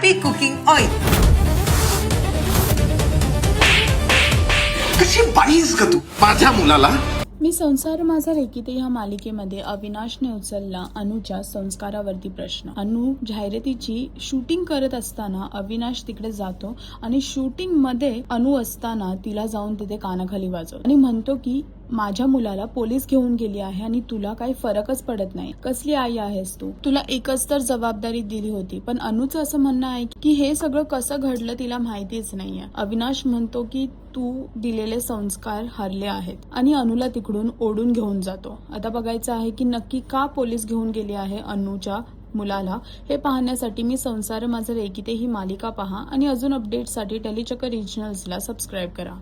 Happy cooking oil. कशी बाईस का तू माझ्या मुलाला? मी संसार माझा रेकीते या मालिकेमध्ये अविनाशने उचलला अनुच्या संस्कारावरती प्रश्न. अनु जाहिरातीची शूटिंग करत असताना अविनाश तिकडे जातो आणि शूटिंग मध्ये अनु असताना तिला जाऊन तिथे कानाखाली वाजवतो आणि म्हणतो की माझ्या मुलाला पोलीस घेऊन गेली आहे आणि तुला काही फरकच पडत नाही. कसली आई आहेस तू? तुला एकच तर जबाबदारी दिली होती. पण अनुचं असं म्हणणं आहे की हे सगळं कसं घडलं तिला माहितीच नाहीये. अविनाश म्हणतो की तू दिलेले संस्कार हरले आहेत आणि अनुला तिकडून ओढून घेऊन जातो. आता बघायचं आहे की नक्की का पोलीस घेऊन गेली आहे अनुच्या मुलाला. हे पाहण्यासाठी मी संसार माझा रेकीते ही मालिका पहा आणि अजून अपडेटसाठी टेलीचक्र रिजनल्सला सबस्क्राईब करा.